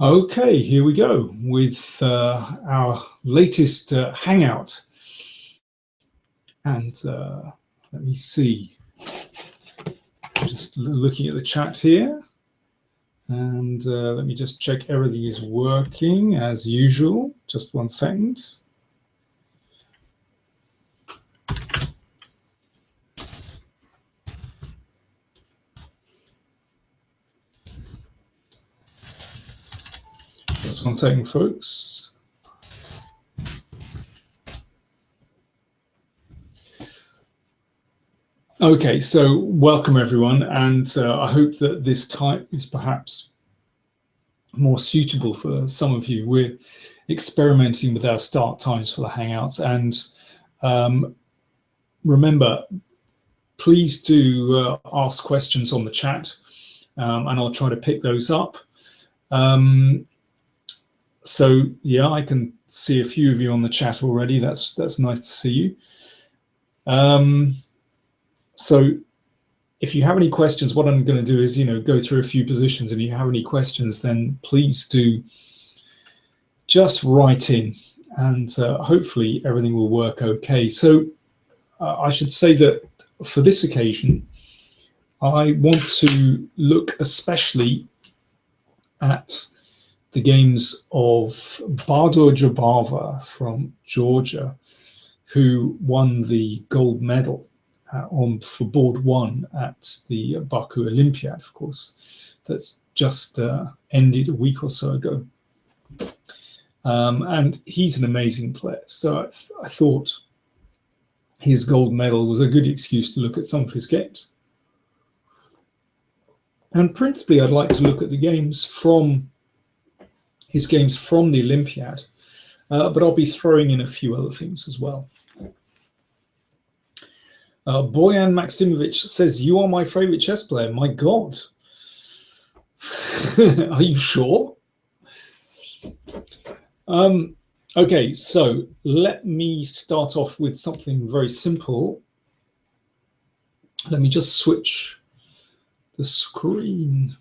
Okay, here we go with our latest Hangout. And let me see. Just looking at the chat here. And let me just check everything is working as usual. Just 1 second. Just 1 second, folks. Okay, so welcome everyone, and I hope that this time is perhaps more suitable for some of you. We're experimenting with our start times for the Hangouts, and remember, please do ask questions on the chat, and I'll try to pick those up. So yeah, I can see a few of you on the chat already. That's nice to see you. So if you have any questions, what I'm going to do is, go through a few positions, and if you have any questions, then please do just write in, and hopefully everything will work okay. So I should say that for this occasion, I want to look especially at the games of Bardo Jobava from Georgia, who won the gold medal for board 1 at the Baku Olympiad, of course, that's just ended a week or so ago. And he's an amazing player. So I thought his gold medal was a good excuse to look at some of his games. And principally, I'd like to look at the games from his games from the Olympiad, but I'll be throwing in a few other things as well. Boyan Maximovich says, "You are my favorite chess player." My God. Are you sure? Okay, so let me start off with something very simple. Let me just switch the screen.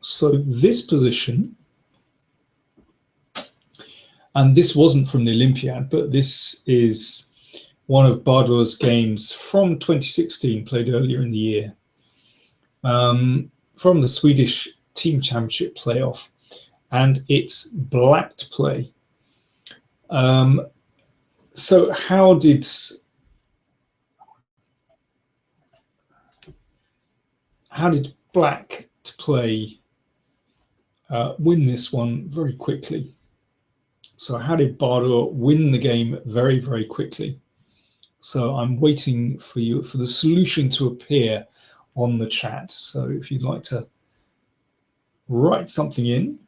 So this position, and this wasn't from the Olympiad, but this is one of Bardo's games from 2016, played earlier in the year, from the Swedish Team Championship playoff, and it's black to play. So how did black to play win this one very quickly? So how did Bardo win the game very, very quickly? So I'm waiting for the solution to appear on the chat. So if you'd like to write something in.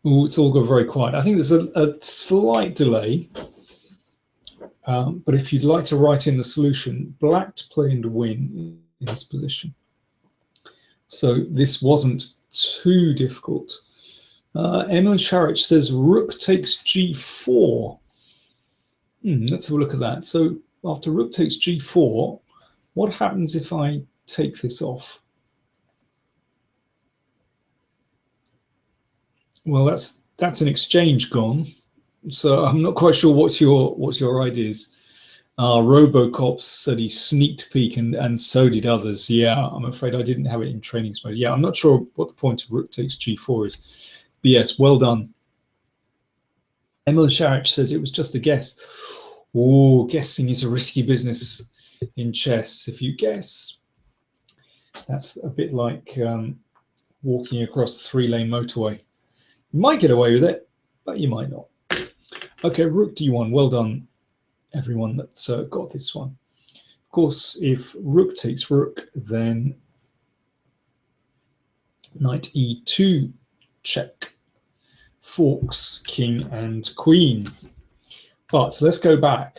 Oh, it's all gone very quiet. I think there's a slight delay. But if you'd like to write in the solution, black to play and win in this position. So this wasn't too difficult. Emily Sharich says rook takes g4. Let's have a look at that. So after rook takes g4, what happens if I take this off? Well, that's an exchange gone. So I'm not quite sure what's your ideas. Robocop said he sneaked peek, and so did others. Yeah, I'm afraid I didn't have it in training mode. Yeah, I'm not sure what the point of rook takes g4 is. But yes, well done. Emily Sharich says it was just a guess. Oh, guessing is a risky business in chess. If you guess, that's a bit like walking across a 3-lane motorway. You might get away with it, but you might not. Okay, rook d1. Well done, everyone that's got this one. Of course, if rook takes rook, then knight e2 check, forks king and queen. But let's go back,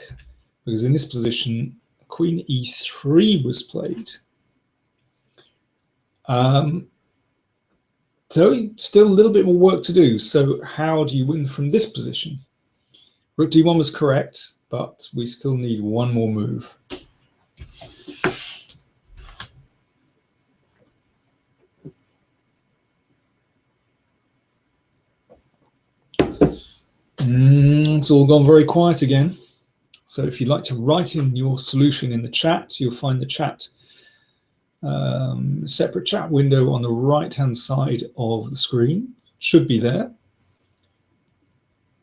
because in this position, queen e3 was played. So still a little bit more work to do. So how do you win from this position? Rook d1 was correct, but we still need one more move. It's all gone very quiet again. So if you'd like to write in your solution in the chat, you'll find the chat, separate chat window on the right-hand side of the screen. Should be there.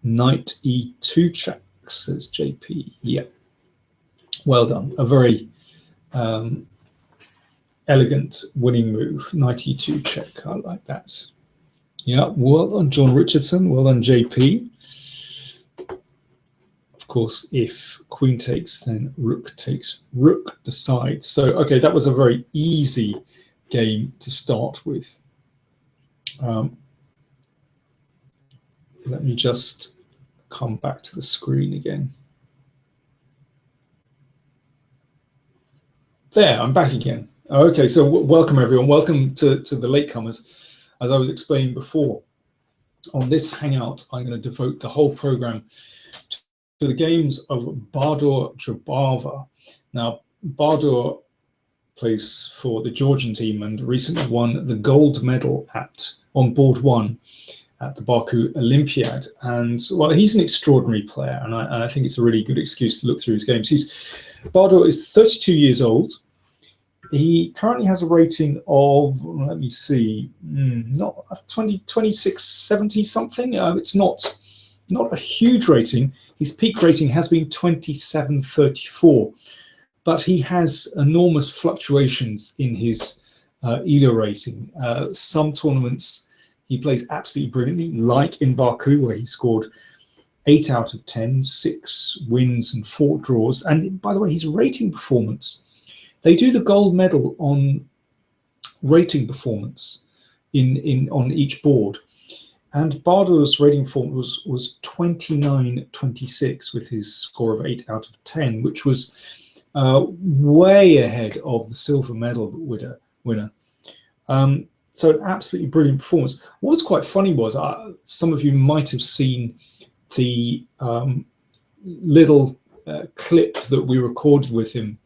Knight e2 check, says JP. Yeah. Well done. A very elegant winning move. Knight e2 check. I like that. Yeah. Well done, John Richardson. Well done, JP. Of course, if queen takes, then rook takes. Rook decides. So, okay, that was a very easy game to start with. Let me just come back to the screen again. There, I'm back again. Okay, so welcome everyone. Welcome to the latecomers. As I was explaining before, on this Hangout, I'm going to devote the whole program to the games of Bahadur Jobava. Now, Bahadur plays for the Georgian team and recently won the gold medal on board one at the Baku Olympiad. And well, he's an extraordinary player, and I think it's a really good excuse to look through his games. Bahadur is 32 years old. He currently has a rating of, let me see, not 2670 something. It's not a huge rating. His peak rating has been 2734, but he has enormous fluctuations in his EDO rating. Some tournaments he plays absolutely brilliantly, like in Baku, where he scored 8 out of 10, 6 wins and 4 draws. And by the way, his rating performance, they do the gold medal on rating performance on each board. And Bahadur's rating performance was 29-26 with his score of 8 out of 10, which was way ahead of the silver medal winner. So an absolutely brilliant performance. What was quite funny was, some of you might have seen the little clip that we recorded with him.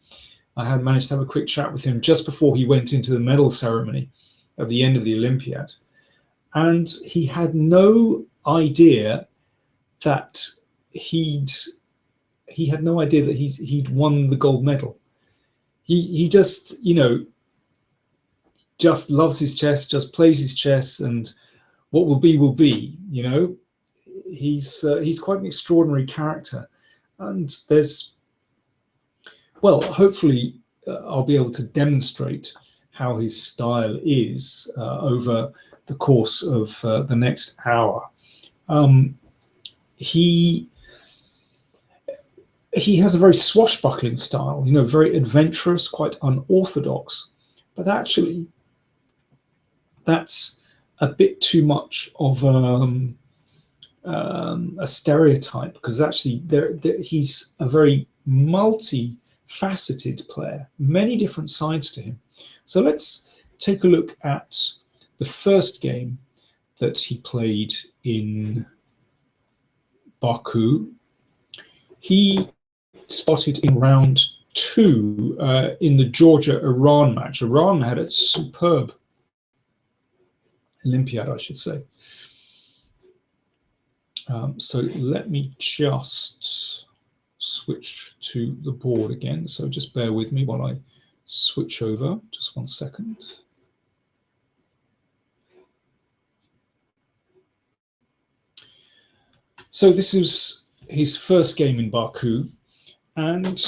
I had managed to have a quick chat with him just before he went into the medal ceremony at the end of the Olympiad. And he had no idea that he'd won the gold medal. He just, just loves his chess, just plays his chess, and what will be, He's quite an extraordinary character, and hopefully I'll be able to demonstrate how his style is over the course of the next hour. He has a very swashbuckling style, very adventurous, quite unorthodox, but actually that's a bit too much of a stereotype, because actually he's a very multi-faceted player, many different sides to him. So let's take a look at the first game that he played in Baku. He started in round 2 in the Georgia-Iran match. Iran had a superb Olympiad, I should say. So let me just switch to the board again. So just bear with me while I switch over. Just 1 second. So this is his first game in Baku, and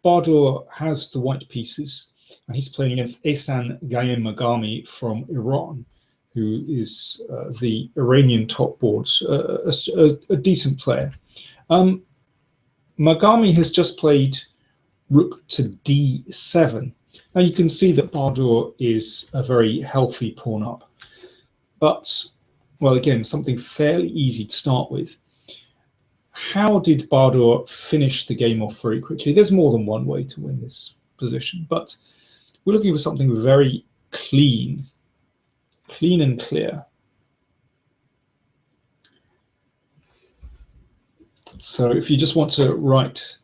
Bahadur has the white pieces, and he's playing against Ghaem Maghami from Iran, who is the Iranian top board, a decent player. Maghami has just played rook to d7. Now you can see that Bahadur is a very healthy pawn up, but, well, again, something fairly easy to start with. How did Bahadur finish the game off very quickly? There's more than one way to win this position, but we're looking for something very clean and clear. So if you just want to write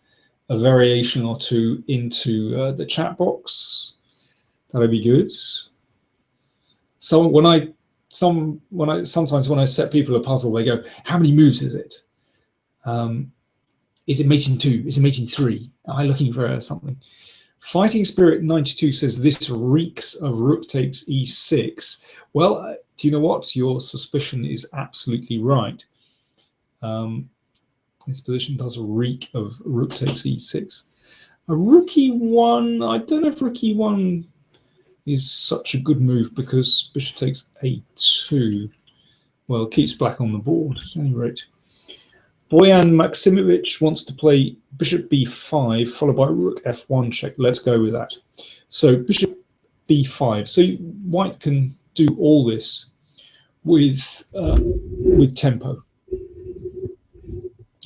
a variation or two into the chat box, that'd be good. So sometimes when I set people a puzzle, they go, "How many moves is it? Is it mating 2? Is it mating 3? Am I looking for something?" Fighting Spirit 92 says this reeks of rook takes e6. Well, do you know what? Your suspicion is absolutely right. This position does reek of rook takes e6. A rook e1, I don't know if rook e1 is such a good move because bishop takes a2. Well, it keeps black on the board at any rate. Boyan Maximovich wants to play bishop b5 followed by rook f1 check. Let's go with that. So bishop b5. So white can do all this with tempo,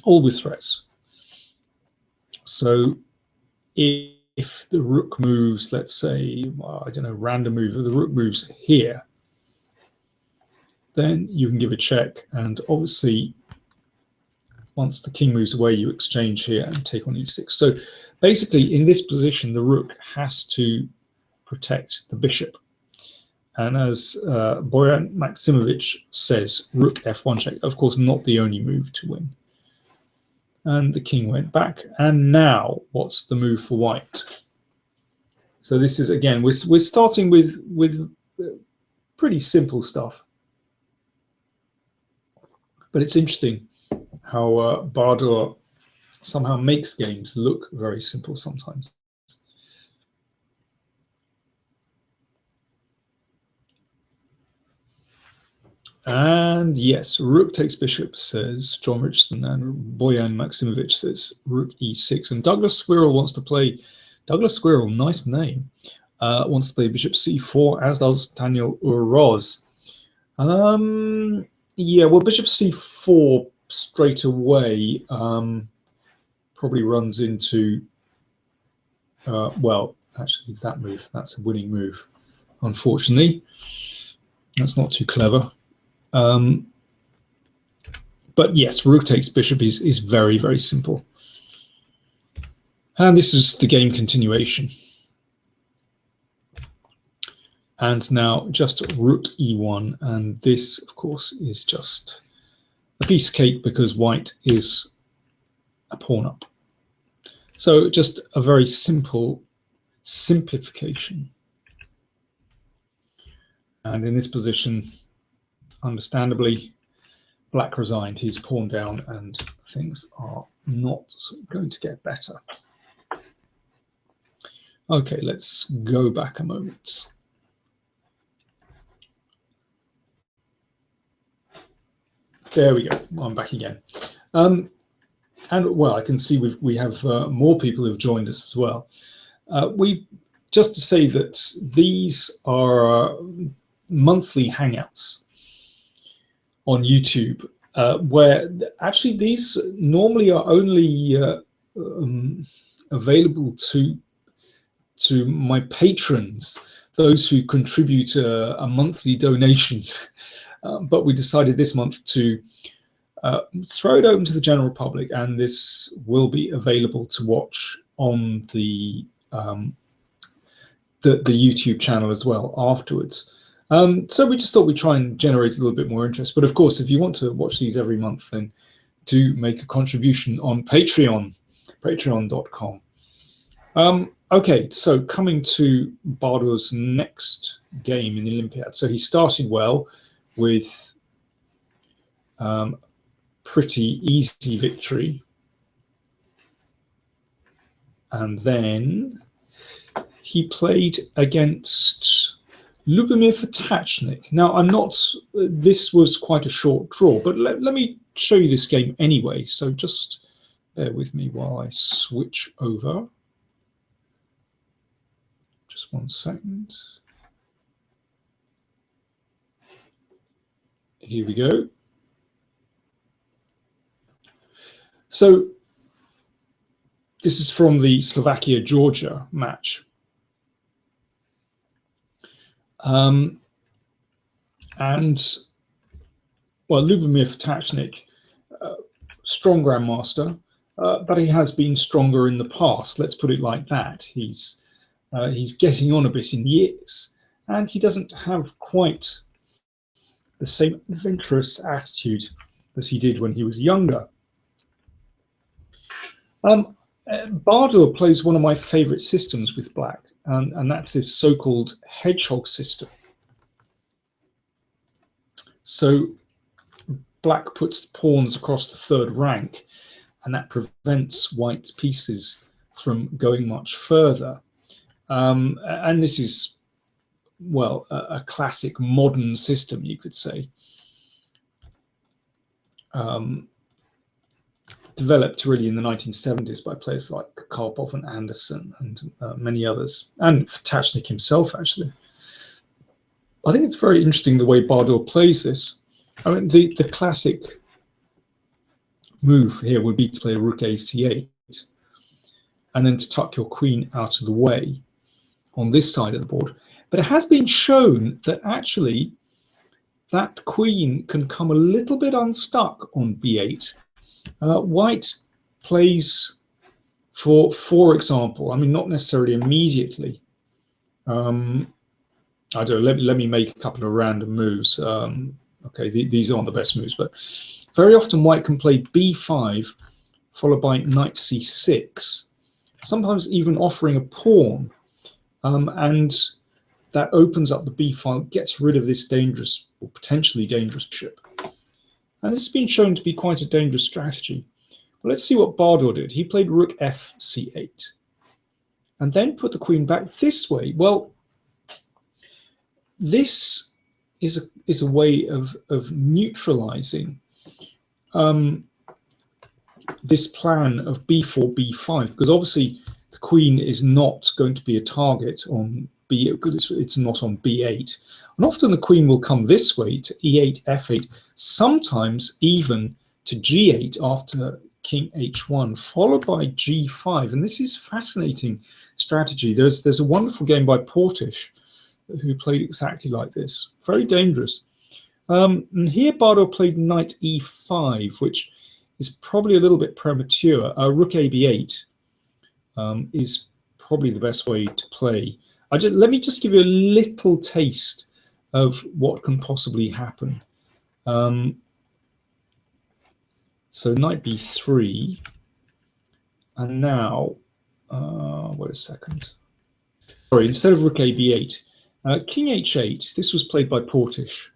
all with threats. So if the rook moves, let's say, I don't know, random move, if the rook moves here, then you can give a check, and obviously once the king moves away, you exchange here and take on e6. So basically, in this position, the rook has to protect the bishop. And as Boyan Maximovich says, rook f1 check, of course, not the only move to win. And the king went back. And now, what's the move for white? So this is, again, we're starting with pretty simple stuff. But it's interesting how Bahadur somehow makes games look very simple sometimes. And yes, rook takes bishop, says John Richardson, and Boyan Maximovich says rook e6. And Douglas Squirrel wants to play, Douglas Squirrel, nice name, wants to play bishop c4, as does Daniel Uroz. Yeah, well, bishop c4 straight away probably runs into, well, actually that move, that's a winning move. Unfortunately, that's not too clever. But yes, rook takes bishop is very, very simple. And this is the game continuation. And now just rook e1, and this, of course, is just a piece of cake because white is a pawn up. So just a very simple simplification. And in this position, understandably, black resigned, he's pawn down, and things are not going to get better. Okay, let's go back a moment. There we go. I'm back again. And well, I can see we have more people who've joined us as well. Just to say that these are monthly hangouts on YouTube, where actually these normally are only available to my patrons, those who contribute a monthly donation. But we decided this month to throw it open to the general public, and this will be available to watch on the YouTube channel as well afterwards. So we just thought we'd try and generate a little bit more interest. But of course, if you want to watch these every month, then do make a contribution on Patreon, patreon.com. Okay, so coming to Bahadur's next game in the Olympiad. So he started well with pretty easy victory. And then he played against Lubomir Fatachnik. Now, this was quite a short draw, but let me show you this game anyway. So just bear with me while I switch over. Just 1 second. Here we go. So this is from the Slovakia-Georgia match. And, well, Lubomir Fatachnik strong grandmaster, but he has been stronger in the past. Let's put it like that. He's getting on a bit in years, and he doesn't have quite the same adventurous attitude that he did when he was younger. Bardur plays one of my favorite systems with black, and that's this so-called hedgehog system. So black puts the pawns across the third rank, and that prevents white's pieces from going much further. And this is, well, a classic modern system, you could say. Developed really in the 1970s by players like Karpov and Anderson and many others, and Tachnik himself, actually. I think it's very interesting the way Bardur plays this. I mean, the classic move here would be to play rook a8, and then to tuck your queen out of the way on this side of the board. But it has been shown that actually that queen can come a little bit unstuck on b8. White plays for example, I mean, not necessarily immediately. I don't know, let me make a couple of random moves. Okay, these aren't the best moves, but very often white can play b5 followed by knight c6, sometimes even offering a pawn, and that opens up the b file, gets rid of this dangerous or potentially dangerous bishop. And this has been shown to be quite a dangerous strategy. Well, let's see what Bardur did. He played rook fc8 and then put the queen back this way. Well, this is a way of neutralizing this plan of b4, b5, because obviously the queen is not going to be a target on b, because it's not on b8. And often the queen will come this way to e8, f8, sometimes even to g8 after king h1, followed by g5. And this is fascinating strategy. There's a wonderful game by Portish who played exactly like this. Very dangerous. And here Bardur played knight e5, which is probably a little bit premature. Rook ab8 is probably the best way to play. Let me just give you a little taste of what can possibly happen. So knight b3, and now, wait a second. Sorry, instead of rook ab8, king h8. This was played by Portish.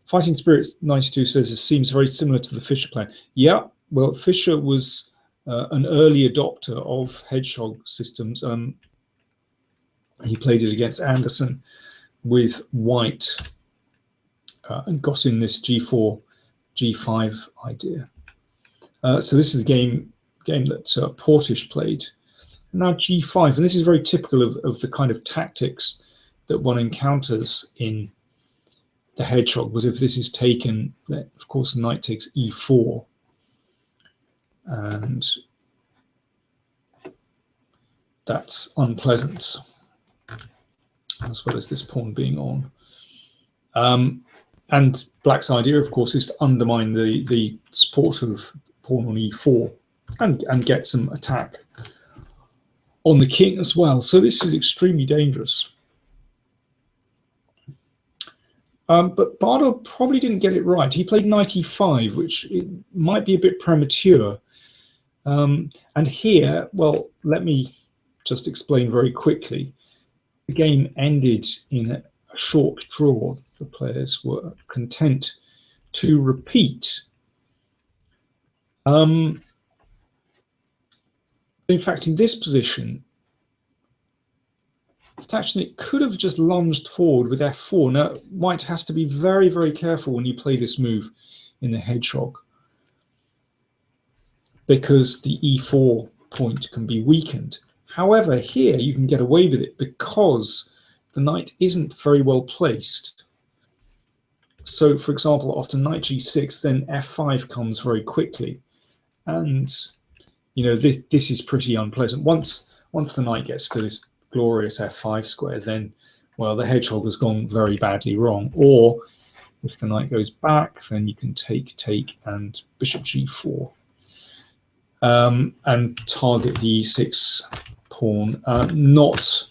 Fighting Spirit 92 says it seems very similar to the Fischer plan. Yeah, well, Fischer was an early adopter of hedgehog systems. He played it against Anderson with white and got in this g4, g5 idea. So this is the game that Portish played. Now g5, and this is very typical of the kind of tactics that one encounters in the hedgehog. Was if this is taken, then of course knight takes e4, and that's unpleasant, as well as this pawn being on. And black's idea, of course, is to undermine the support of pawn on e4 and get some attack on the king as well. So this is extremely dangerous. But Bardur probably didn't get it right. He played knight e5, which it might be a bit premature. And here, well, let me just explain very quickly. The game ended in a short draw. The players were content to repeat. In fact, in this position, Tachnik could have just lunged forward with f4. Now, white has to be very, very careful when you play this move in the hedgehog, because the e4 point can be weakened. However, here you can get away with it because the knight isn't very well placed. So, for example, after knight g6, then f5 comes very quickly. And, you know, this is pretty unpleasant. Once the knight gets to this glorious f5 square, then, well, the hedgehog has gone very badly wrong. Or If the knight goes back, then you can take, and bishop g4. And target the e6 pawn. Not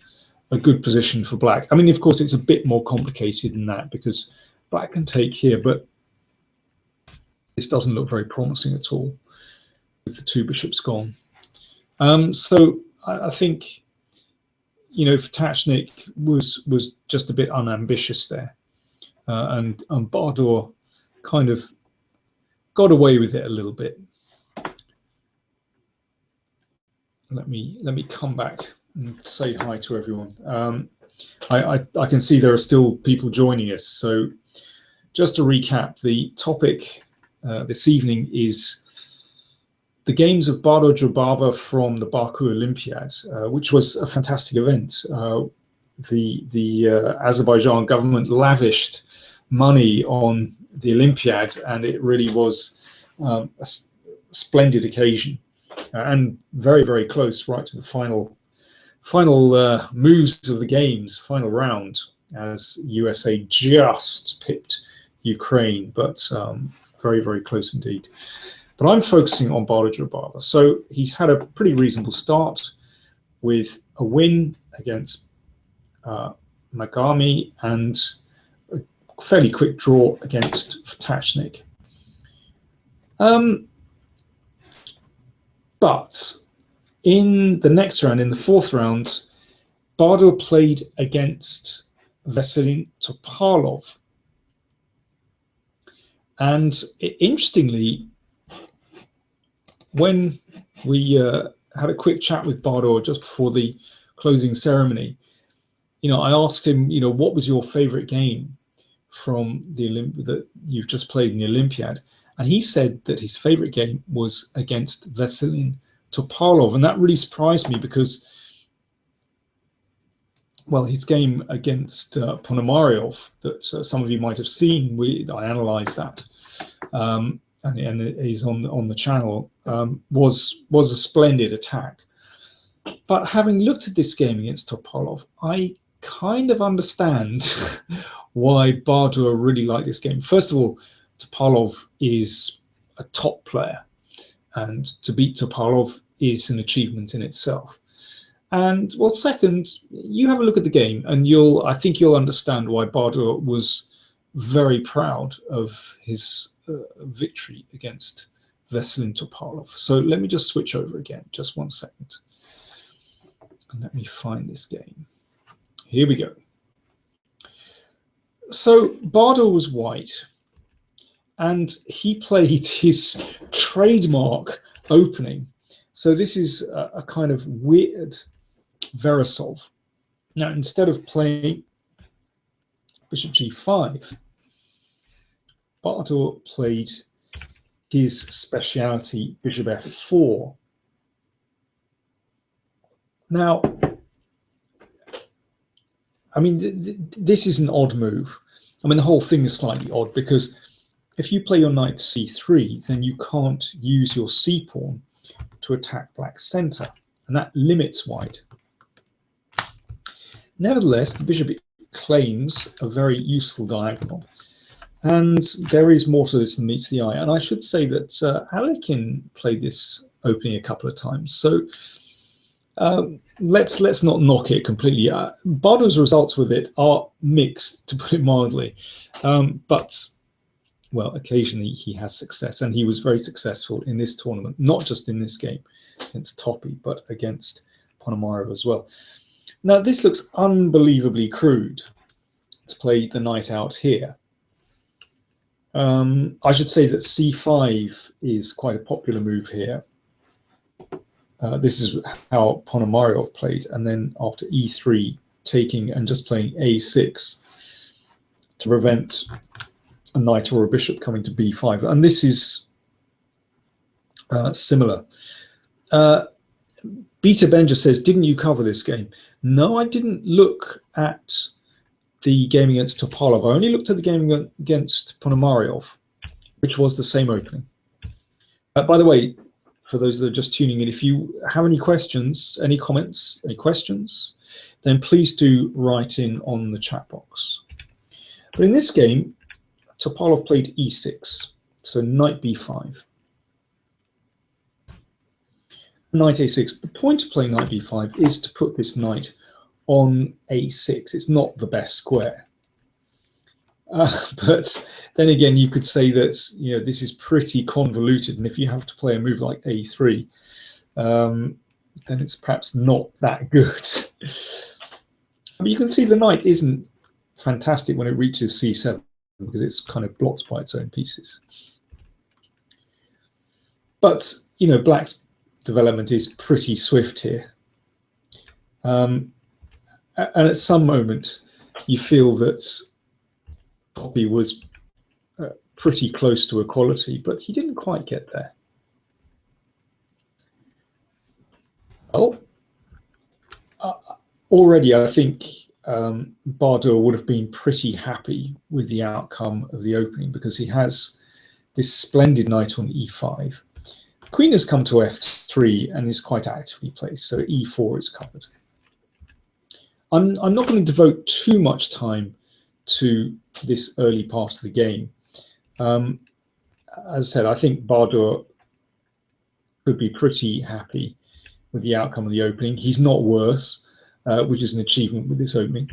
a good position for black. I mean, of course, it's a bit more complicated than that because black can take here, but this doesn't look very promising at all with the two bishops gone. So I think, you know, Fatachnik was just a bit unambitious there, and Bardor kind of got away with it a little bit. Let me come back and say hi to everyone. I can see there are still people joining us. So just to recap, the topic this evening is the games of Bardor Jobava from the Baku Olympiad, which was a fantastic event. The Azerbaijan government lavished money on the Olympiad, and it really was a splendid occasion. And very, very close right to the final moves of the games, final round, as USA just pipped Ukraine, but very, very close indeed. But I'm focusing on Bardor Jobava. So he's had a pretty reasonable start with a win against Maghami and a fairly quick draw against Fatachnik. But in the next round, in the fourth round, Bardor played against Veselin Topalov. And interestingly, when we had a quick chat with Bardor just before the closing ceremony, you know, I asked him, you know, what was your favorite game from that you've just played in the Olympiad? And he said that his favorite game was against Veselin Topalov. And that really surprised me because, well, his game against Ponomariov that some of you might have seen, I analysed that, and he's on the channel, was a splendid attack. But having looked at this game against Topalov, I kind of understand why Bardor really liked this game. First of all, Topalov is a top player, and to beat Topalov is an achievement in itself. And well, second, you have a look at the game, and I think you'll understand why Bardor was very proud of his victory against Veselin Topalov. So let me just switch over again, just 1 second, and let me find this game. Here we go. So Bardor was white, and he played his trademark opening. So this is a kind of weird Veresov. Now, instead of playing bishop g5, Bardor played his speciality, bishop f4. Now, I mean, this is an odd move. I mean, the whole thing is slightly odd because if you play your knight c3, then you can't use your c-pawn to attack black's center, and that limits white. Nevertheless, the bishop claims a very useful diagonal, and there is more to this than meets the eye. And I should say that Alekin played this opening a couple of times, so let's not knock it completely. Bardor's results with it are mixed, to put it mildly, but well, occasionally he has success, and he was very successful in this tournament, not just in this game against Topi, but against Ponomariov as well. Now, this looks unbelievably crude to play the knight out here. I should say that c5 is quite a popular move here. This is how Ponomariov played, and then after e3, taking and just playing a6 to prevent a knight or a bishop coming to b5. And this is similar. Beta Benja says, didn't you cover this game? No, I didn't look at the game against Topalov. I only looked at the game against Ponomariov, which was the same opening. By the way, for those that are just tuning in, if you have any questions, any comments, any questions, then please do write in on the chat box. But in this game, Topalov played e6, so knight b5. Knight a6. The point of playing knight b5 is to put this knight on a6. It's not the best square. But then again, you could say that this is pretty convoluted, and if you have to play a move like a3, then it's perhaps not that good. But you can see the knight isn't fantastic when it reaches c7 because it's kind of blocked by its own pieces. But black's development is pretty swift here, and at some moment you feel that Toppy was pretty close to equality, but he didn't quite get there. Well, already I think Bardot would have been pretty happy with the outcome of the opening because he has this splendid knight on e5. Queen has come to f3 and is quite actively placed, so e4 is covered. I'm not going to devote too much time to this early part of the game. As I said, I think Bardot could be pretty happy with the outcome of the opening. He's not worse, which is an achievement with this opening.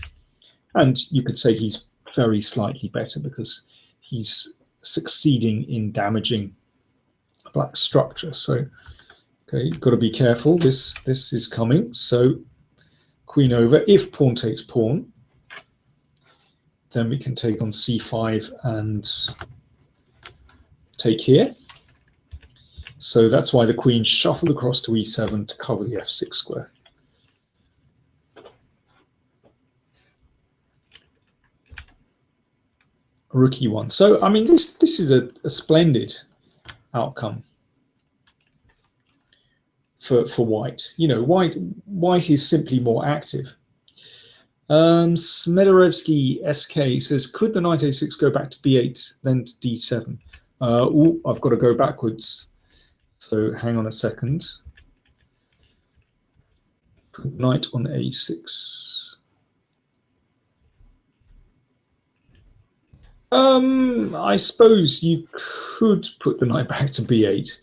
And you could say he's very slightly better because he's succeeding in damaging black structure. So, okay, you've got to be careful. This is coming. So, queen over. If pawn takes pawn, then we can take on c5 and take here. So that's why the queen shuffled across to e7 to cover the f6 square. Rook e1. So, I mean, this is a splendid outcome for white. White is simply more active. Smederevsky SK says, could the knight a6 go back to b8, then to d7? I've got to go backwards. So hang on a second. Put knight on a6. I suppose you could put the knight back to b8.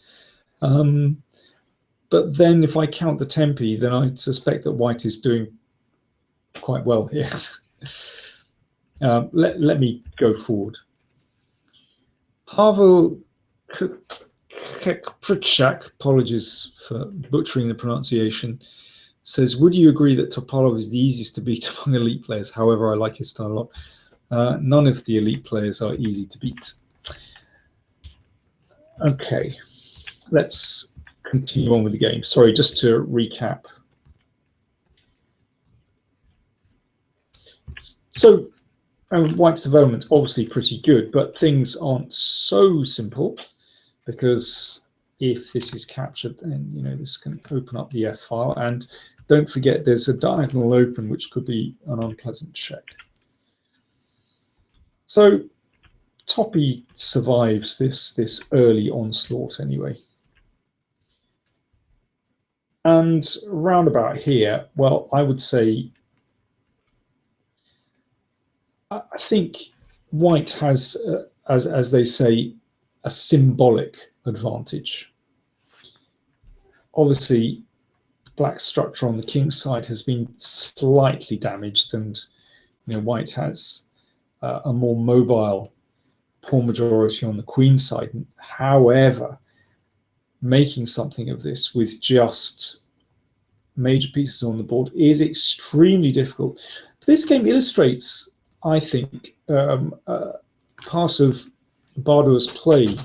But then if I count the tempi, then I suspect that white is doing quite well here. Let me go forward. Pavel Pritchak, apologies for butchering the pronunciation, says, would you agree that Topalov is the easiest to beat among elite players? However, I like his style a lot. None of the elite players are easy to beat. Okay, let's continue on with the game. Sorry, just to recap. So, white's development obviously pretty good, but things aren't so simple because if this is captured, then this can open up the F file. And don't forget, there's a diagonal open, which could be an unpleasant check. So, Toppy survives this early onslaught anyway. And round about here, well, I would say, I think white has, as they say, a symbolic advantage. Obviously, black structure on the king's side has been slightly damaged, and white has a more mobile pawn majority on the queen side. However, making something of this with just major pieces on the board is extremely difficult. This game illustrates, I think, part of Bardot's play,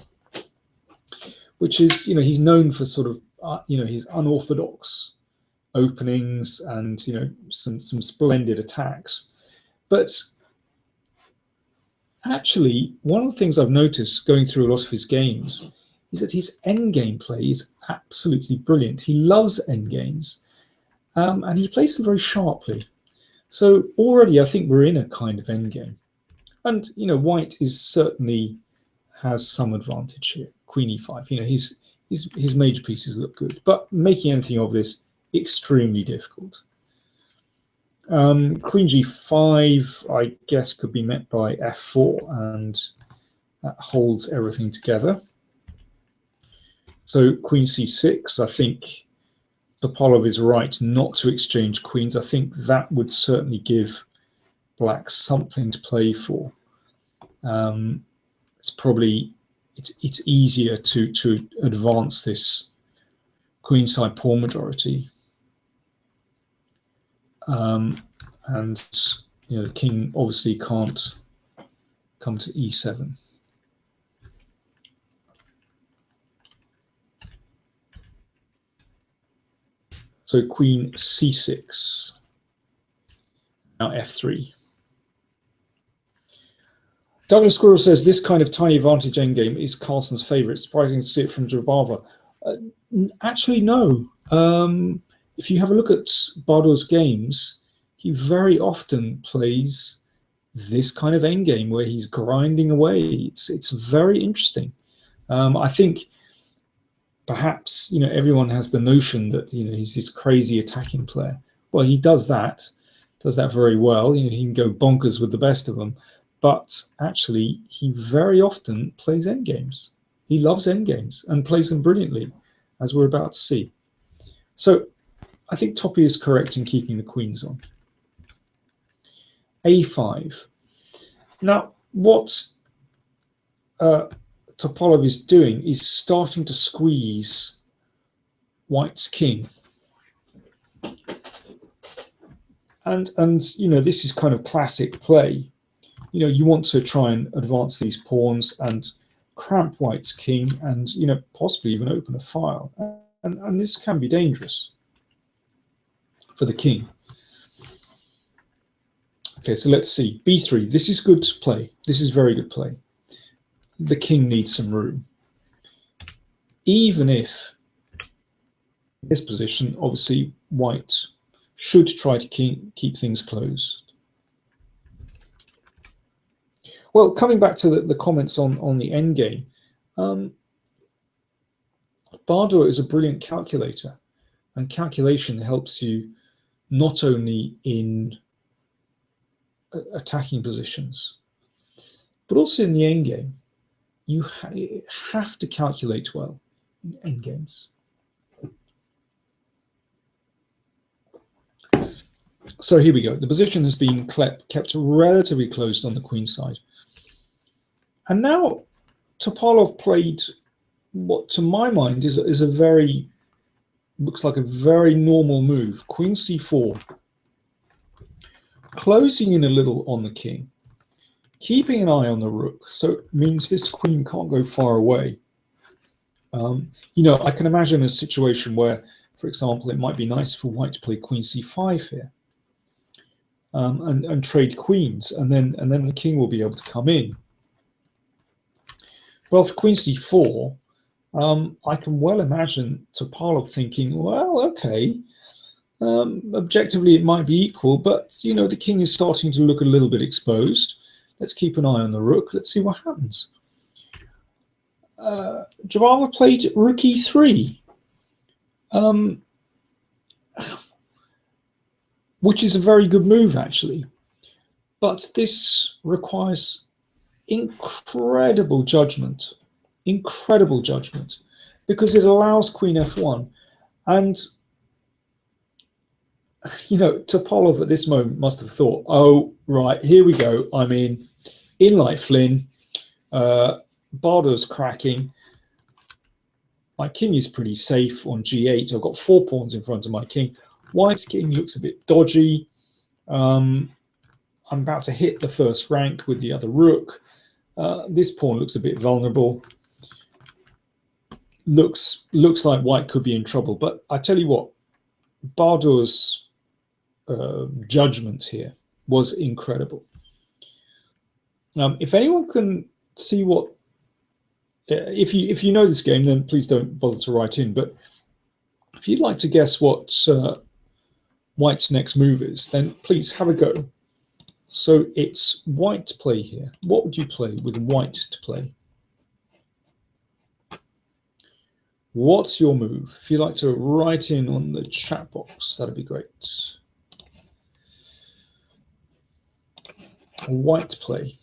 which is, he's known for sort of, his unorthodox openings and, some splendid attacks. But actually, one of the things I've noticed going through a lot of his games is that his endgame play is absolutely brilliant. He loves endgames, and he plays them very sharply. So already I think we're in a kind of endgame. And, white is certainly has some advantage here. Queen e5, his major pieces look good. But making anything of this, extremely difficult. Queen g5, I guess, could be met by f4. And That holds everything together. So queen c6, I think Topalov is right not to exchange queens. I think that would certainly give black something to play for. It's easier to advance this queenside pawn majority, and the king obviously can't come to e7. So queen c6, now f3. Douglas Squirrel says this kind of tiny advantage endgame is Carlsen's favorite. It's surprising to see it from Jobava. Actually, no. If you have a look at Bardot's games, he very often plays this kind of endgame where he's grinding away. It's very interesting. I think perhaps everyone has the notion that he's this crazy attacking player. Well, he does that very well. He can go bonkers with the best of them. But actually, he very often plays endgames. He loves endgames and plays them brilliantly, as we're about to see. So I think Toppy is correct in keeping the queens on. a5. Now, what Topalov is doing is starting to squeeze White's king. And this is kind of classic play. You want to try and advance these pawns and cramp White's king and, possibly even open a file. And this can be dangerous for the king. Okay, so let's see. b3. This is good play. This is very good play. The king needs some room. Even if in this position, obviously, White should try to keep things closed. Well, coming back to the comments on the endgame, Bardot is a brilliant calculator, and calculation helps you not only in attacking positions, but also in the endgame. You have to calculate well in endgames. So here we go. The position has been kept relatively closed on the queen side. And now Topalov played what, to my mind, is looks like a very normal move. Queen c4, closing in a little on the king, keeping an eye on the rook. So it means this queen can't go far away. I can imagine a situation where, for example, it might be nice for White to play queen c5 here, and trade queens, and then the king will be able to come in. Well, for queen c4, I can well imagine Topalov thinking, well, okay, objectively it might be equal, but the king is starting to look a little bit exposed. Let's keep an eye on the rook. Let's see what happens. Jobava played rook e3, which is a very good move, actually. But this requires incredible judgment, because it allows queen f1. And, Topalov at this moment must have thought, oh, right, here we go. I'm in like Flynn. Bardot's cracking. My king is pretty safe on g8. I've got 4 pawns in front of my king. White's king looks a bit dodgy. I'm about to hit the first rank with the other rook. This pawn looks a bit vulnerable. Looks like White could be in trouble. But I tell you what, Bardot's judgment here was incredible. If anyone can see what, if you know this game, then please don't bother to write in. But if you'd like to guess what White's next move is, then please have a go. So it's White to play here. What would you play with White to play? What's your move? If you'd like to write in on the chat box, that'd be great. White to play.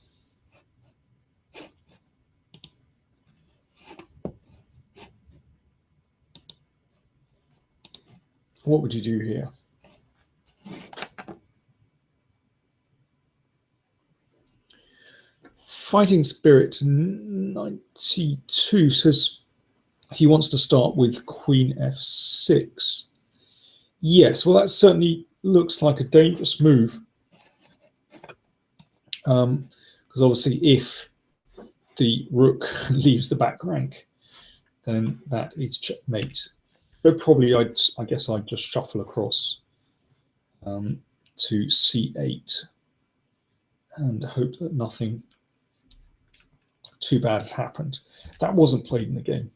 What would you do here? Fighting Spirit 92 says he wants to start with Queen f6. Yes, well, that certainly looks like a dangerous move. Because obviously if the rook leaves the back rank, then that is checkmate. So probably I guess I'd just shuffle across to c8 and hope that nothing too bad has happened. That wasn't played in the game.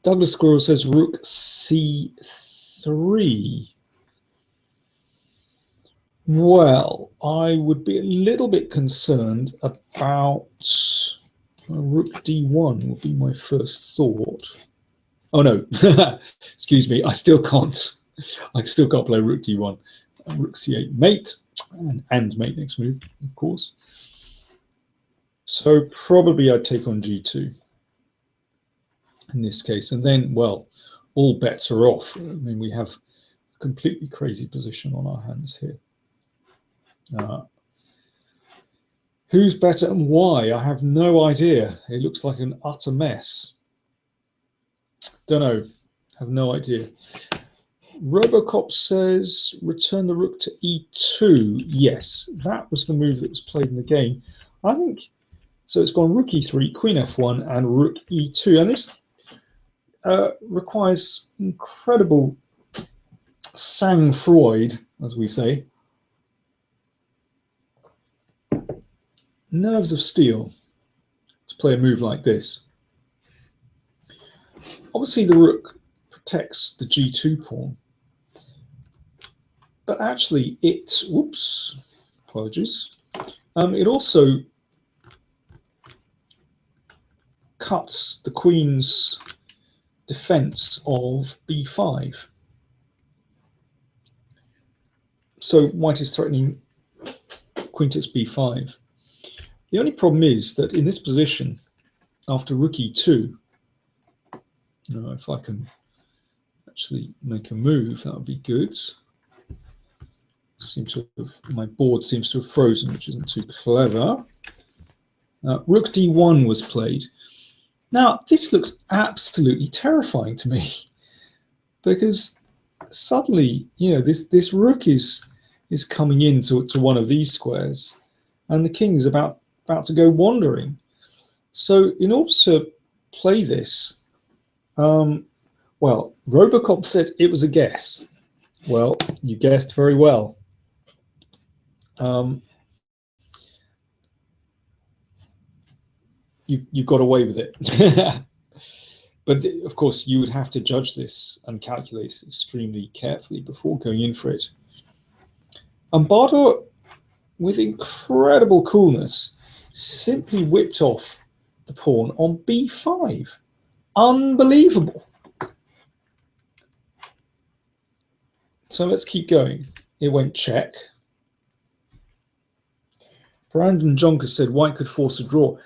Douglas Squirrel says rook c3. Well, I would be a little bit concerned about rook d1 would be my first thought. Oh no, excuse me, I still can't play rook d1. Rook c8 mate, and mate next move, of course. So probably I'd take on g2 in this case, and then, well, all bets are off. I mean, we have a completely crazy position on our hands here. Who's better and why? I have no idea. It looks like an utter mess. Don't know. Have no idea. Robocop says return the rook to e2. Yes, that was the move that was played in the game. I think so. It's gone rook e3, queen f1, and rook e2, and this requires incredible sang-froid, as we say, nerves of steel to play a move like this. Obviously, the rook protects the g2 pawn, but actually it, whoops, apologies, it also cuts the queen's defense of b5. So white is threatening queen takes b5. The only problem is that in this position, after rook e2, if I can actually make a move, that would be good. My board seems to have frozen, which isn't too clever. Rook d1 was played. Now, this looks absolutely terrifying to me, because suddenly, this rook is coming into one of these squares, and the king is about to go wandering. So in order to play this, well, Robocop said it was a guess. Well, you guessed very well. You got away with it. But of course, you would have to judge this and calculate extremely carefully before going in for it. And Bardo, with incredible coolness, simply whipped off the pawn on b5. Unbelievable. So let's keep going. It went check. Brandon Jonker said white could force a draw.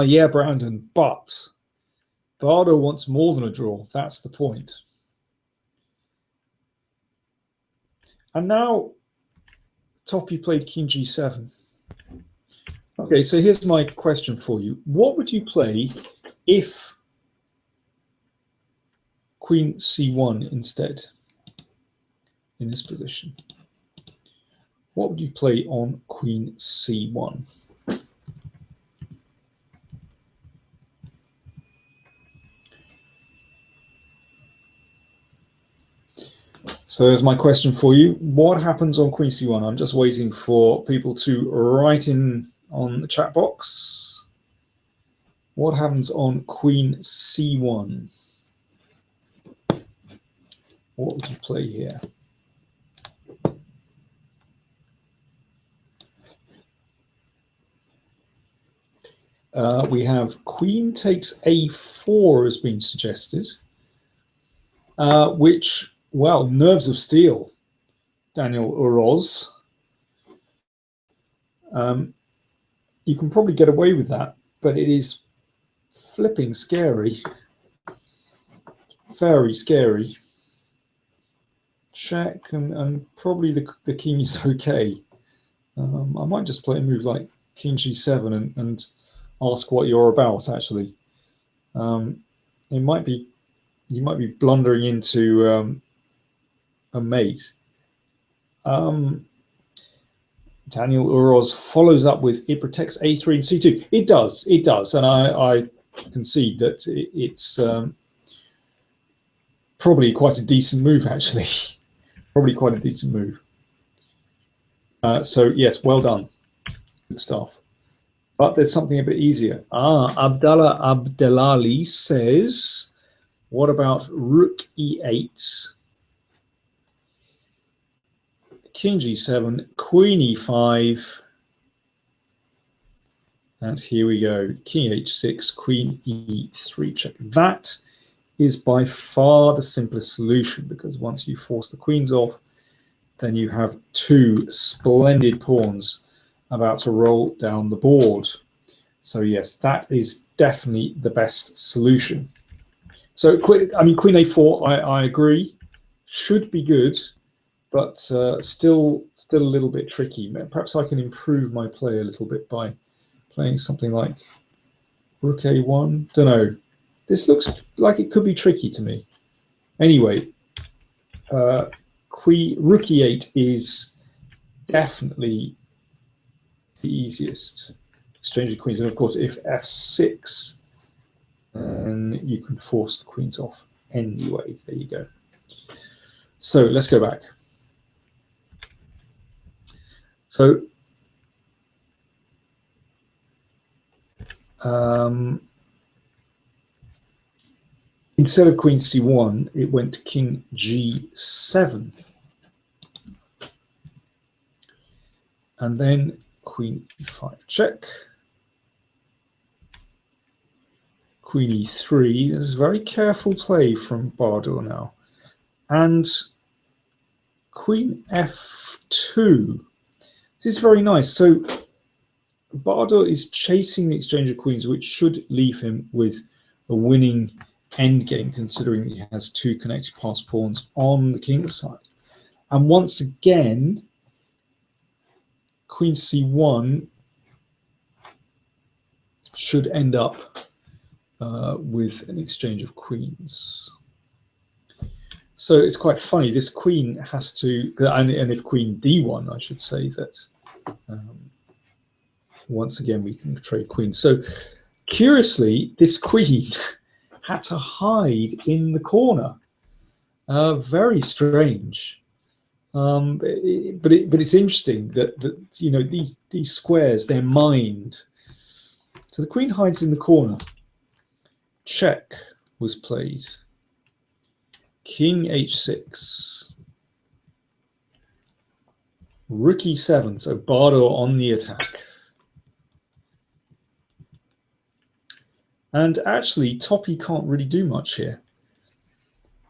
Yeah, Brandon, but Bardo wants more than a draw. That's the point. And now Toppy played king g7. Okay, so here's my question for you. What would you play if queen c1 instead in this position? What would you play on queen c1? So there's my question for you. What happens on queen c1? I'm just waiting for people to write in on the chat box. What happens on queen c1? What would you play here? We have queen takes a4 has been suggested, which, well, nerves of steel, Daniel Oroz. You can probably get away with that, but it is flipping scary. very scary. Check, and probably the king is okay. I might just play a move like king g7 and ask what you're about, actually. It might be, you might be blundering into a mate. Daniel Uroz follows up with it protects a3 and c2. It does, and I concede that it's probably quite a decent move, actually. Probably quite a decent move. So yes, well done, good stuff. But there's something a bit easier. Abdallah Abdelali says, what about rook e8, king g7, queen e5, and here we go, king h6, queen e3 check. That is by far the simplest solution, because once you force the queens off, then you have two splendid pawns about to roll down the board. So yes, that is definitely the best solution. So I mean, queen a4, I agree, should be good, but still a little bit tricky. Perhaps I can improve my play a little bit by playing something like rook a1. Don't know. This looks like it could be tricky to me. Anyway, rook e8 is definitely the easiest. Exchange of queens, and of course, if f6, then you can force the queens off anyway. There you go. So let's go back. So instead of queen c1, it went king g7. And then queen e5 check. Queen e3. This is very careful play from Bardor now. And queen f2. This is very nice. So Bardor is chasing the exchange of queens, which should leave him with a winning endgame, considering he has two connected pass pawns on the king's side. And once again, queen c1 should end up with an exchange of queens. So it's quite funny. This queen has to, and if queen d1, I should say that once again we can trade queens. So curiously, this queen had to hide in the corner. Very strange. But it's interesting that you know these squares, they're mined. So the queen hides in the corner. Check was played. King h6. Rook e7. So Bardor on the attack. And actually, Toppy can't really do much here.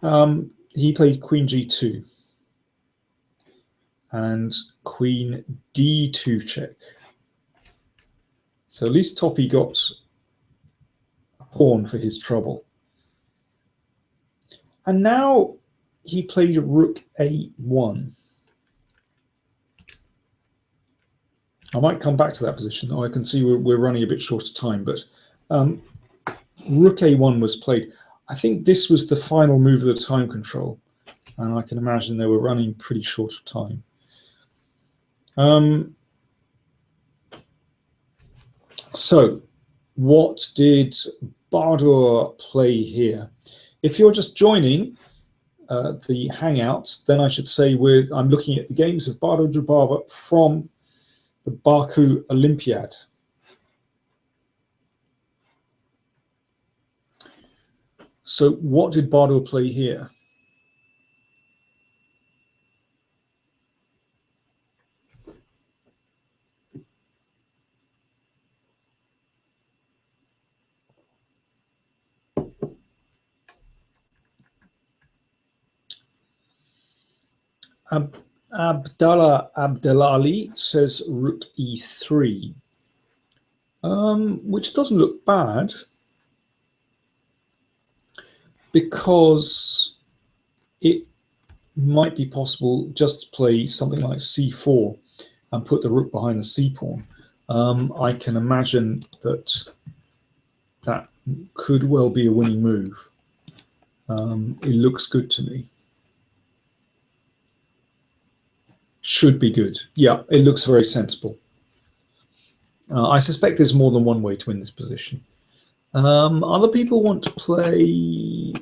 He played queen g2. And queen d2 check. So at least Toppy got a pawn for his trouble. And now he played rook a1. I might come back to that position. I can see we're running a bit short of time, but rook a1 was played. I think this was the final move of the time control, and I can imagine they were running pretty short of time. So what did Bardor play here? If you're just joining the Hangout, then I should say I'm looking at the games of Bardor Jobava from the Baku Olympiad. So what did Bardor play here? Abdallah Abdelali says rook e3, which doesn't look bad. because it might be possible just to play something like c4 and put the rook behind the c pawn. I can imagine that that could well be a winning move. It looks good to me. Should be good. Yeah, it looks very sensible. I suspect there's more than one way to win this position. Other people want to play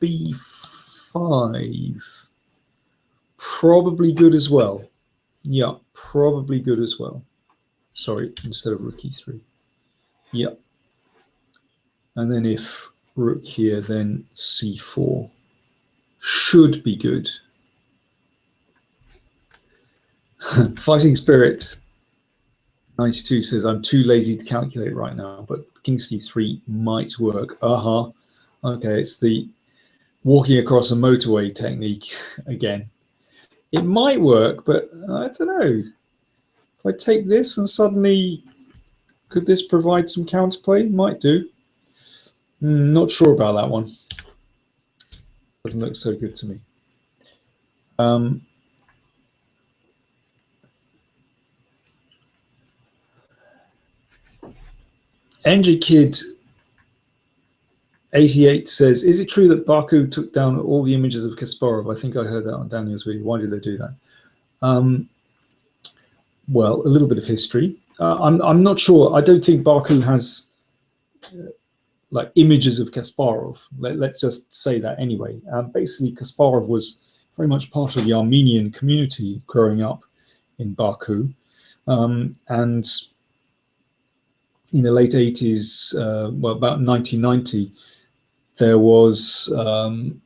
b5. Probably good as well. Yeah, probably good as well. Sorry, instead of rook e3. Yeah. And then if rook here, then c4 should be good. Fighting Spirit 92 says, I'm too lazy to calculate right now, but king c3 might work. Okay, it's the walking across a motorway technique again. It might work, but I don't know. If I take this and suddenly, could this provide some counterplay? Might do. Not sure about that one. Doesn't look so good to me. NG Kid 88 says, is it true that Baku took down all the images of Kasparov? I think I heard that on Daniel's video. Why did they do that? Well, a little bit of history. I'm not sure. I don't think Baku has like images of Kasparov. Let's just say that anyway. Basically, Kasparov was very much part of the Armenian community growing up in Baku. And in the late 80s, well, about 1990, there was, well,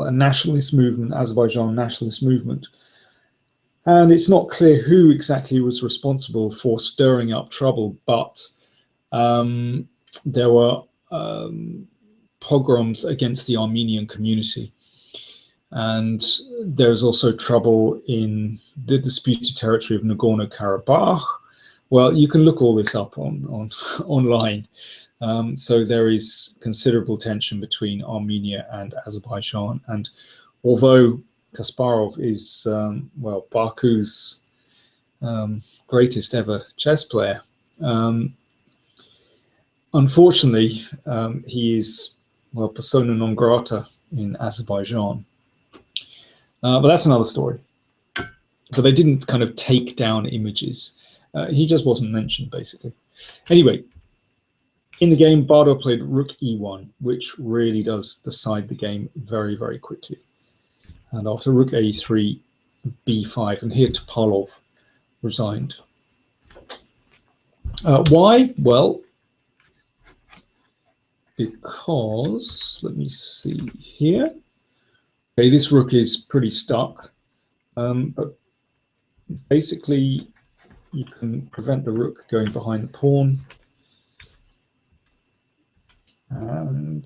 a nationalist movement, Azerbaijan nationalist movement. And it's not clear who exactly was responsible for stirring up trouble, but there were pogroms against the Armenian community. And there's also trouble in the disputed territory of Nagorno-Karabakh. Well, you can look all this up online. So there is considerable tension between Armenia and Azerbaijan. And although Kasparov is, well, Baku's greatest ever chess player, unfortunately, he is, well, persona non grata in Azerbaijan. But that's another story. But they didn't kind of take down images. He just wasn't mentioned, basically. Anyway, in the game, Bardo played rook e1, which really does decide the game very, very quickly. And after rook a3, b5, and here Topalov resigned. Why? Well, because, let me see here. Okay, this rook is pretty stuck, but basically you can prevent the rook going behind the pawn, and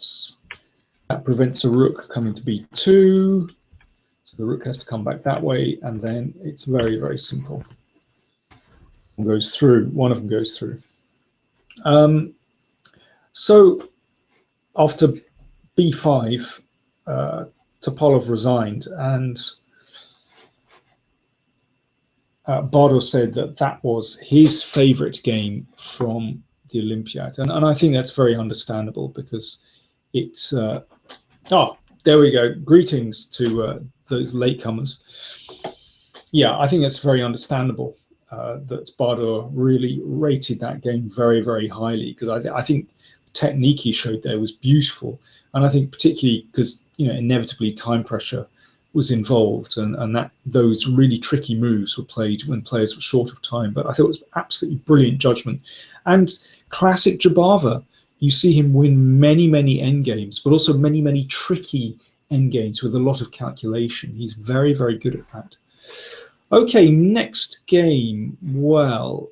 that prevents a rook coming to b2, so the rook has to come back that way, and then it's very, very simple. One goes through, one of them goes through. So after b5, Topalov resigned, and Bardo said that that was his favorite game from the Olympiad. And I think that's very understandable, because it's, oh, there we go. Greetings to those latecomers. Yeah, I think that's very understandable that Bardo really rated that game very, very highly, because I think the technique he showed there was beautiful. And I think particularly because, you know, inevitably time pressure was involved, and that those really tricky moves were played when players were short of time. But I thought it was absolutely brilliant judgment. And classic Jobava, you see him win many, many endgames, but also many, many tricky endgames with a lot of calculation. He's very, very good at that. Okay, next game. Well,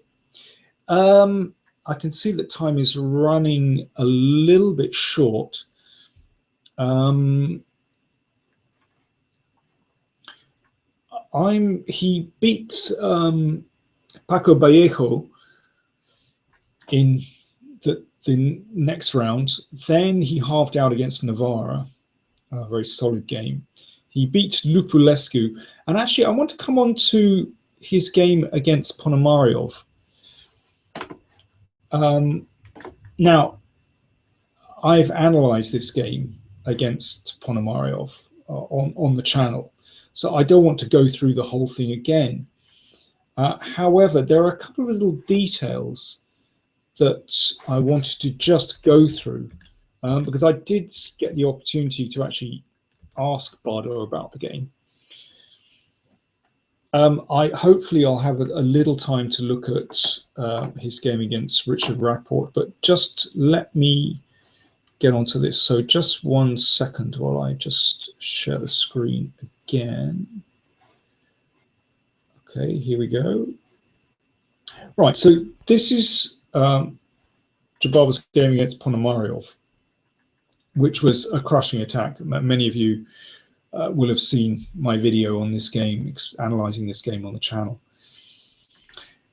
I can see that time is running a little bit short. He beat Paco Vallejo in the the next round. Then he halved out against Navarra, a very solid game. He beat Lupulescu. And actually, I want to come on to his game against Ponomariov. Now, I've analysed this game against Ponomariov on the channel, so I don't want to go through the whole thing again. However, there are a couple of little details that I wanted to just go through, because I did get the opportunity to actually ask Bardo about the game. Hopefully I'll have a little time to look at his game against Richard Rapport, but just let me get onto this. So just 1 second while I just share the screen again. Okay, here we go. Right, so this is Jobava's game against Ponomariov, which was a crushing attack. Many of you will have seen my video on this game, analysing this game on the channel.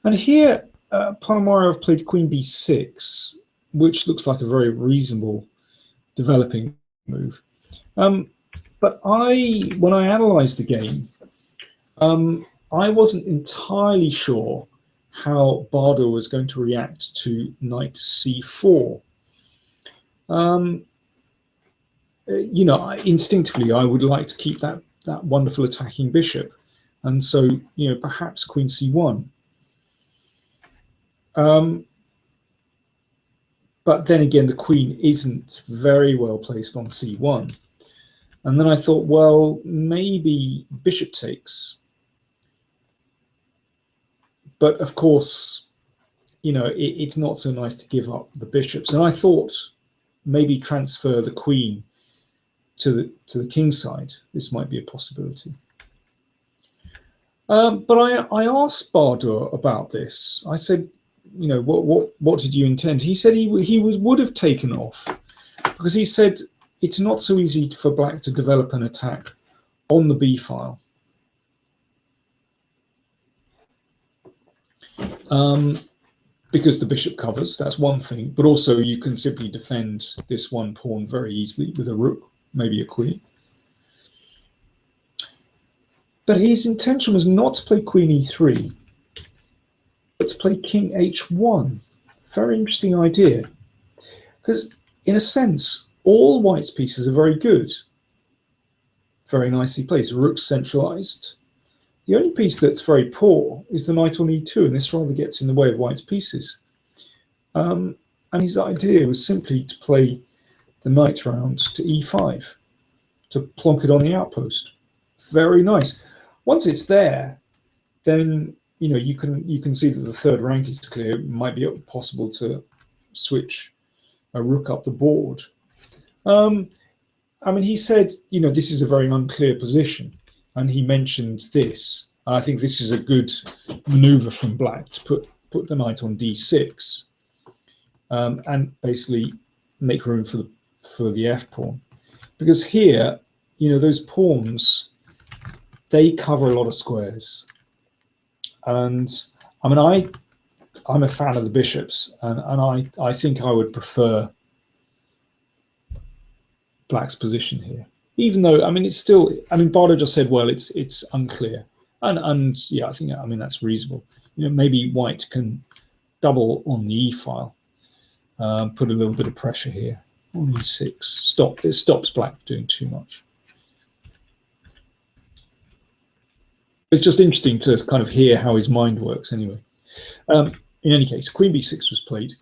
And here, Ponomariov played Queen b6, which looks like a very reasonable developing move. But when I analysed the game, I wasn't entirely sure how Bardo was going to react to knight c4. You know, instinctively, I would like to keep that wonderful attacking bishop, and so, you know, perhaps Queen c1. But then again, the queen isn't very well placed on c1, and then I thought, well, maybe bishop takes. But of course, you know, it's not so nice to give up the bishops, and I thought maybe transfer the queen to the king side. This might be a possibility. But I asked Bardo about this. I said, you know, what did you intend? He said he would have taken off, because he said it's not so easy for black to develop an attack on the b file. Because the bishop covers, that's one thing, but also you can simply defend this one pawn very easily with a rook, maybe a queen. But his intention was not to play queen e3, but to play king h1. Very interesting idea, because in a sense, all white's pieces are very good, very nicely placed, rook centralized. The only piece that's very poor is the knight on e2, and this rather gets in the way of white's pieces. And his idea was simply to play the knight round to e5, to plonk it on the outpost. Very nice. Once it's there, then, you know, you can see that the third rank is clear. It might be possible to switch a rook up the board. I mean, he said, you know, this is a very unclear position, and he mentioned this. I think this is a good maneuver from black to put the knight on d6, and basically make room for the f pawn, because here, you know, those pawns, they cover a lot of squares. And I mean, I'm a fan of the bishops, and I think I would prefer black's position here, even though, I mean, it's still, I mean, Bardo just said, well, it's unclear, and yeah, I mean that's reasonable. You know, maybe white can double on the e file, put a little bit of pressure here on e6. It stops black doing too much. It's just interesting to kind of hear how his mind works anyway. In any case, queen b6 was played,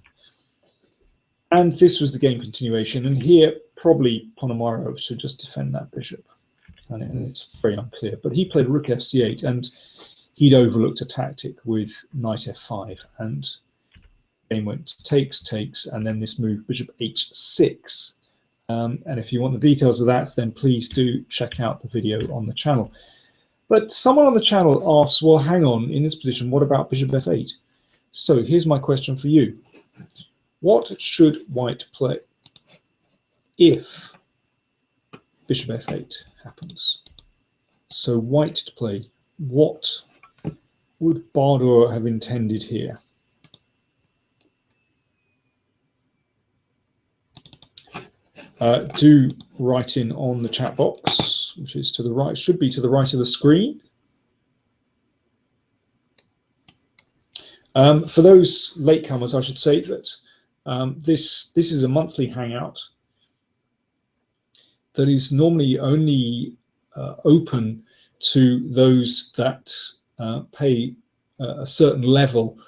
and this was the game continuation. And here, probably Ponomariov should just defend that bishop, and it's very unclear. But he played rook fc8, and he'd overlooked a tactic with knight f5, and game went takes, and then this move bishop h6. And if you want the details of that, then please do check out the video on the channel. But someone on the channel asks, well, hang on, in this position, what about bishop f8? So here's my question for you. What should white play if bishop f8 happens? So white to play, what would Bardo have intended here? do write in on the chat box, which is to the right, should be to the right of the screen. For those latecomers, I should say that this is a monthly hangout that is normally only open to those that pay a certain level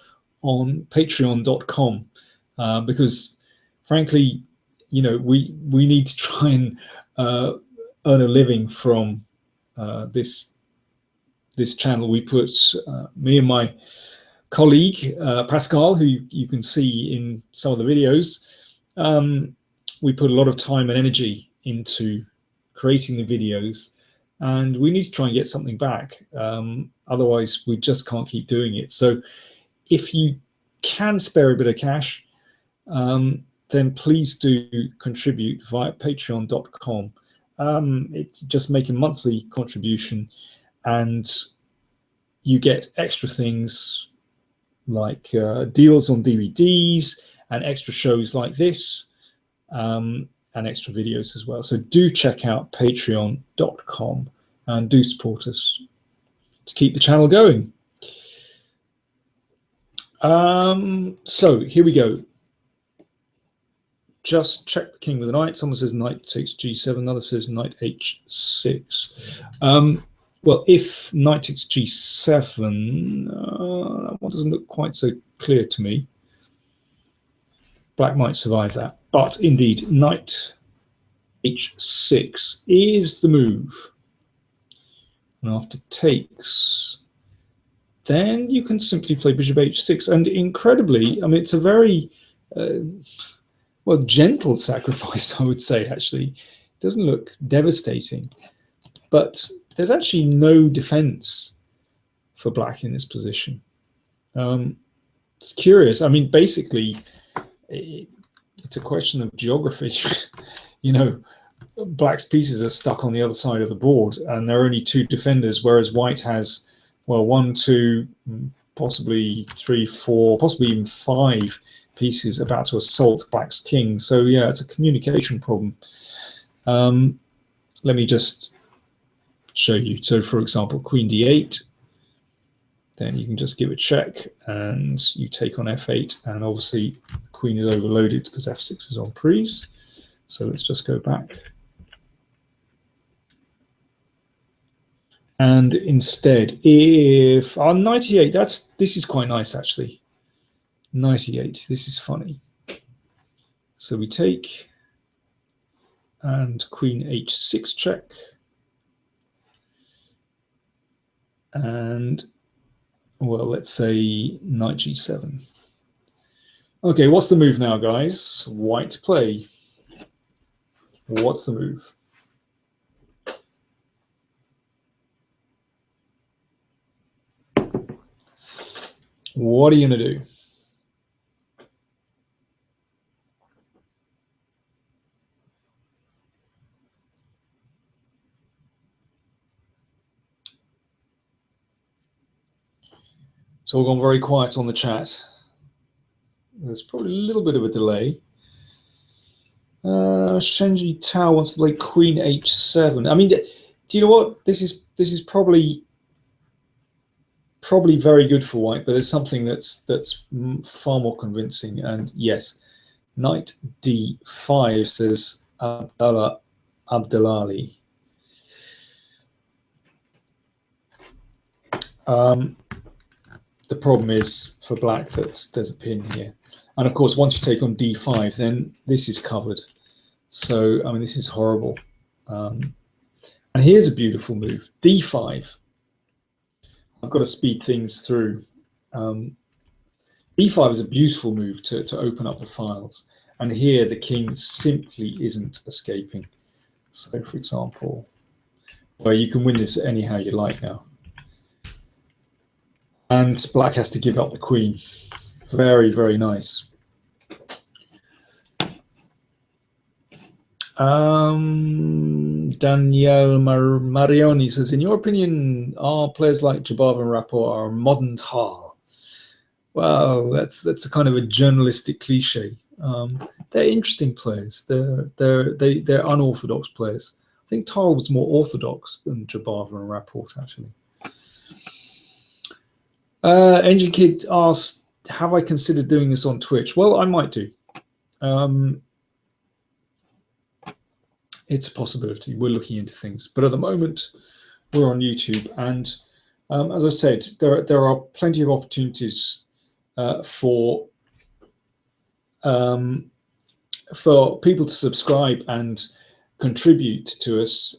on patreon.com, because frankly, you know, we need to try and earn a living from this channel. We put me and my colleague Pascal, who you can see in some of the videos, we put a lot of time and energy into creating the videos, and we need to try and get something back. Otherwise, we just can't keep doing it. So if you can spare a bit of cash, then please do contribute via patreon.com. It's just make a monthly contribution, and you get extra things like deals on DVDs and extra shows like this, and extra videos as well. So do check out patreon.com and do support us to keep the channel going. So here we go. Just check the king with a knight. Someone says knight takes g7, another says knight h6. Well, if knight takes g7, that one doesn't look quite so clear to me. Black might survive that. But indeed, knight h6 is the move. And after takes, then you can simply play bishop h6. And incredibly, I mean, it's a very, well, gentle sacrifice, I would say, actually. It doesn't look devastating. But there's actually no defense for black in this position. It's curious. I mean, basically, it's a question of geography. You know, black's pieces are stuck on the other side of the board, and there are only two defenders, whereas white has, well, 1, 2, possibly 3, 4, possibly even 5 pieces about to assault black's king. So yeah, it's a communication problem. Let me just show you. So for example, queen d8, then you can just give a check and you take on f8, and obviously the queen is overloaded because f6 is on prise. So let's just go back. And instead, if on knight e8, this is quite nice actually. Knight e8, this is funny. So we take and queen h6 check. And, well, let's say knight g7. Okay, what's the move now, guys? White to play. What's the move? What are you going to do? It's all gone very quiet on the chat. There's probably a little bit of a delay. Shenji Tao wants to play queen h7. I mean, do you know what? This is probably very good for white, but there's something that's far more convincing. And yes, knight d5, says Abdallah Abdelali. The problem is for black that there's a pin here. And of course, once you take on d5, then this is covered. So, I mean, this is horrible. And here's a beautiful move, d5. I've got to speed things through. d5 is a beautiful move to open up the files. And here the king simply isn't escaping. So, for example, well, you can win this anyhow you like now. And black has to give up the queen. Very, very nice. Danielle Marioni says, in your opinion, are players like Jobava and Rapport are modern Tal? Well, that's a kind of a journalistic cliche. They're interesting players. They're unorthodox players. I think Tile was more orthodox than Jobava and Rapport, actually. Engine Kid asked, have I considered doing this on Twitch? Well, I might do. It's a possibility. We're looking into things. But at the moment, we're on YouTube. And as I said, there are plenty of opportunities for people to subscribe and contribute to us.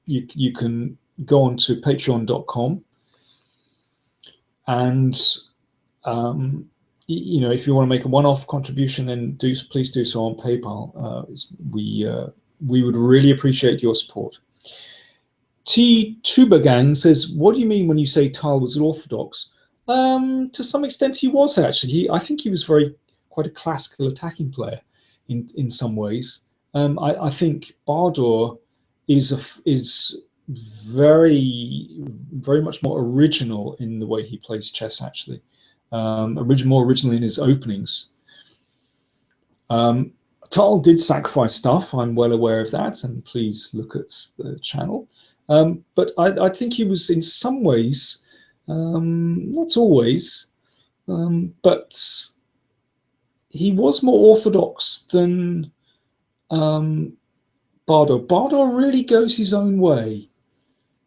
You can go on to patreon.com, and you know, if you want to make a one-off contribution, then please do so on PayPal. We would really appreciate your support. T Tubagang says, what do you mean when you say Tile was orthodox? To some extent he was, actually. I think he was quite a classical attacking player in some ways. I think Bardor is very much more original in the way he plays chess, actually. More original in his openings. Tile did sacrifice stuff, I'm well aware of that, and please look at the channel. But I think he was in some ways, not always, but he was more orthodox than Bardor. Bardor really goes his own way.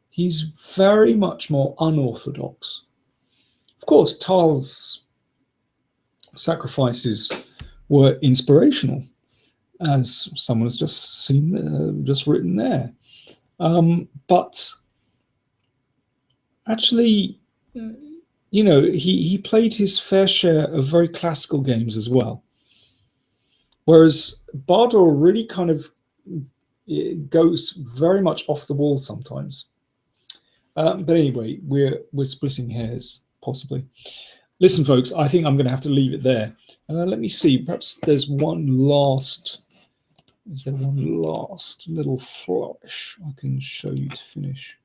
He's very much more unorthodox. Of course, Tile's sacrifices were inspirational, as someone has just seen, just written there. But actually, you know, he played his fair share of very classical games as well. Whereas Bardor really kind of goes very much off the wall sometimes. But anyway, we're splitting hairs, possibly. Listen, folks, I think I'm going to have to leave it there. Let me see. Perhaps there's one last. Is there one last little flourish I can show you to finish?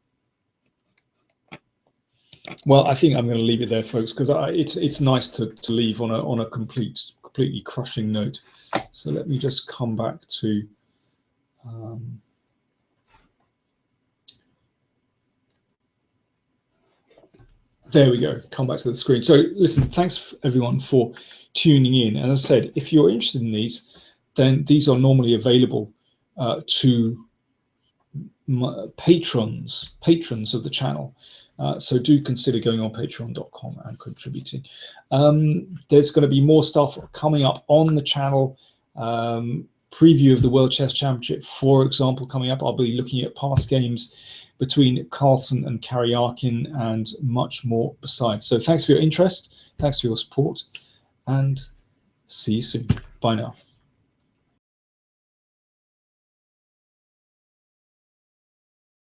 Well, I think I'm going to leave it there, folks, because it's nice to leave on a completely crushing note. So let me just come back to. There we go. Come back to the screen. So listen, thanks everyone for tuning in. And as I said, if you're interested in these, then these are normally available to patrons of the channel. So do consider going on patreon.com and contributing. There's going to be more stuff coming up on the channel. Preview of the World Chess Championship, for example, coming up. I'll be looking at past games between Carlsen and Karyakin and much more besides. So thanks for your interest. Thanks for your support. And see you soon. Bye now.